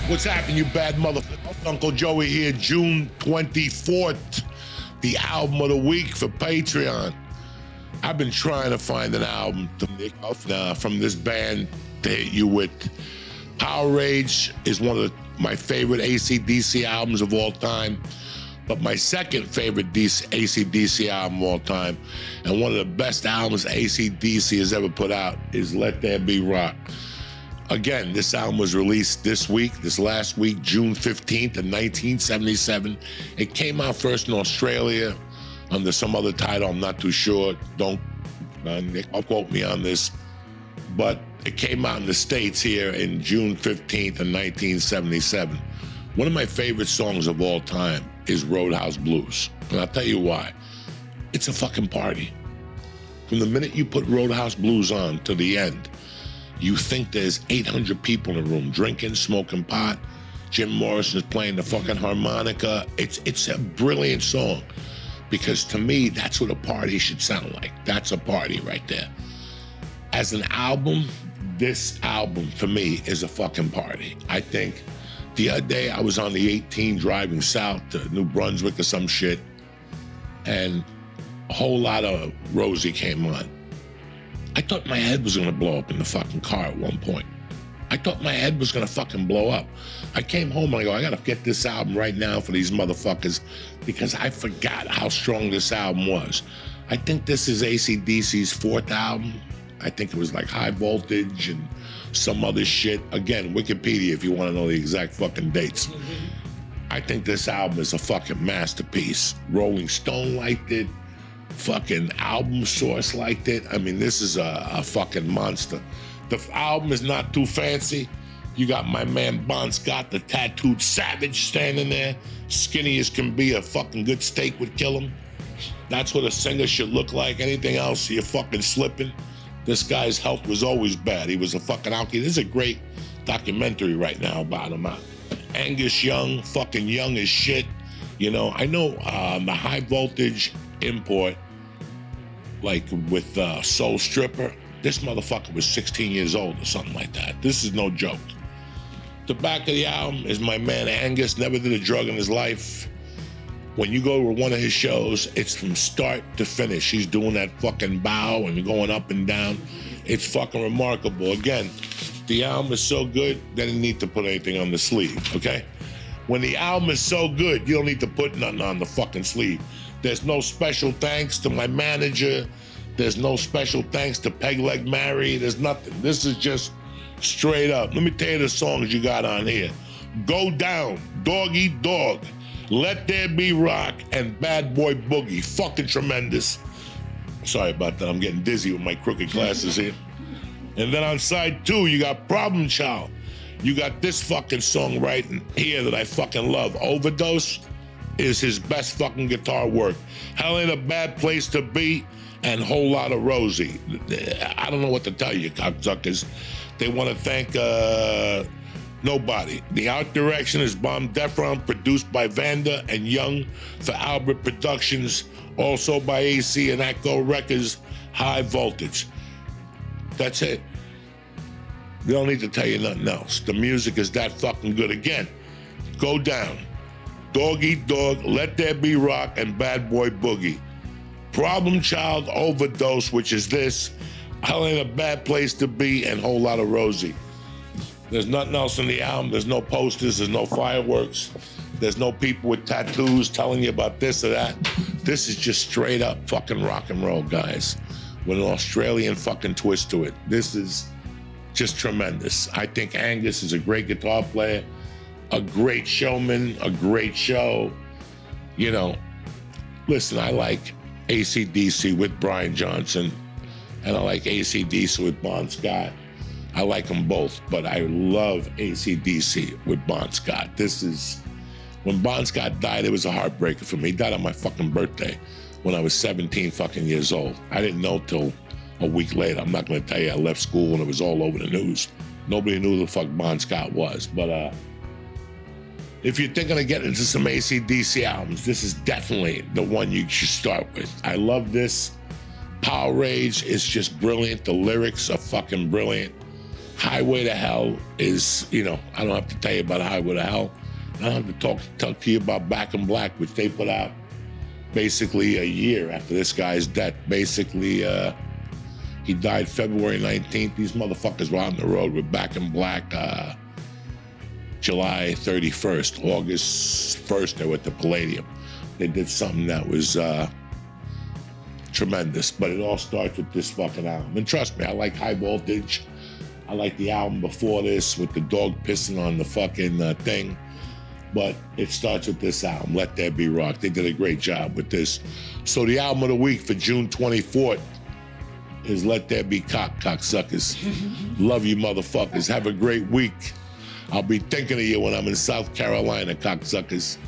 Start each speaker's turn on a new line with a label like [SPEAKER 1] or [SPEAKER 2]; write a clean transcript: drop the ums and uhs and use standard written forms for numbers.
[SPEAKER 1] What's happening, you bad motherfucker? Uncle Joey here, June 24th, the album of the week for Patreon. I've been trying to find an album from this band to hit you with. Power Rage is one of my favorite AC/DC albums of all time, but my second favorite AC/DC album of all time, and one of the best albums AC/DC has ever put out, is Let There Be Rock. Again, this album was released this last week, June 15th of 1977. It came out first in Australia under some other title, I'm not too sure. Don't quote me on this. But it came out in the States here in June 15th of 1977. One of my favorite songs of all time is Roadhouse Blues. And I'll tell you why. It's a fucking party. From the minute you put Roadhouse Blues on to the end, you think there's 800 people in the room drinking, smoking pot. Jim Morrison's playing the fucking harmonica. It's a brilliant song, because to me, that's what a party should sound like. That's a party right there. As an album, this album for me is a fucking party. I think the other day I was on the 18 driving south to New Brunswick or some shit, and a whole lot of Rosie came on. I thought my head was gonna blow up in the fucking car at one point. I thought my head was gonna fucking blow up. I came home and I go, I gotta get this album right now for these motherfuckers, because I forgot how strong this album was. I think this is AC/DC's fourth album. I think it was like High Voltage and some other shit. Again, Wikipedia if you wanna know the exact fucking dates. I think this album is a fucking masterpiece. Rolling Stone liked it. Fucking Album Source liked it. I mean, this is a fucking monster. The album is not too fancy. You got my man Bon Scott, the tattooed savage, standing there, skinny as can be. A fucking good steak would kill him. That's what a singer should look like. Anything else, you're fucking slipping. This guy's health was always bad. He was a fucking alky. This is a great documentary right now about him. Angus Young, fucking young as shit. You know, I know the High Voltage import, like with Soul Stripper, this motherfucker was 16 years old or something like that. This is no joke. The back of the album is my man Angus, never did a drug in his life. When you go to one of his shows, it's from start to finish. He's doing that fucking bow and going up and down. It's fucking remarkable. Again, the album is so good, they didn't need to put anything on the sleeve, okay? When the album is so good, you don't need to put nothing on the fucking sleeve. There's no special thanks to my manager. There's no special thanks to Peg Leg Mary. There's nothing. This is just straight up. Let me tell you the songs you got on here. Go Down, Dog Eat Dog, Let There Be Rock, and Bad Boy Boogie. Fucking tremendous. Sorry about that. I'm getting dizzy with my crooked glasses here. And then on side 2, you got Problem Child. You got this fucking song right here that I fucking love. Overdose is his best fucking guitar work. Hell Ain't a Bad Place to Be, and Whole Lot of Rosie. I don't know what to tell you, cocksuckers. They want to thank nobody. The Art Direction is Bomb Defron, produced by Vanda and Young for Albert Productions, also by AC and Atco Records, High Voltage. That's it. They don't need to tell you nothing else. The music is that fucking good. Again, Go Down, Dog Eat Dog, Let There Be Rock, and Bad Boy Boogie. Problem Child, Overdose, which is this, Hell Ain't a Bad Place to Be, and Whole Lot of Rosie. There's nothing else in the album. There's no posters, there's no fireworks, there's no people with tattoos telling you about this or that. This is just straight up fucking rock and roll, guys, with an Australian fucking twist to it. This is just tremendous. I think Angus is a great guitar player, a great showman, a great show. You know, listen, I like AC/DC with Brian Johnson, and I like AC/DC with Bon Scott. I like them both, but I love AC/DC with Bon Scott. This is, when Bon Scott died, it was a heartbreaker for me. He died on my fucking birthday when I was 17 fucking years old. I didn't know till a week later. I'm not gonna tell you I left school and it was all over the news. Nobody knew who the fuck Bon Scott was, but if you're thinking of getting into some AC/DC albums, this is definitely the one you should start with. I love this. Power Rage is just brilliant. The lyrics are fucking brilliant. Highway to Hell is, I don't have to tell you about Highway to Hell. I don't have to talk to you about Back in Black, which they put out basically a year after this guy's death. Basically, he died February 19th. These motherfuckers were on the road with Back in Black July 31st. August 1st, they were at the Palladium. They did something that was tremendous, but it all starts with this fucking album. And trust me, I like High Voltage. I like the album before this with the dog pissing on the fucking thing. But it starts with this album, Let There Be Rock. They did a great job with this. So the album of the week for June 24th is Let There Be Cocksuckers. Love you motherfuckers. Have a great week. I'll be thinking of you when I'm in South Carolina, cocksuckers.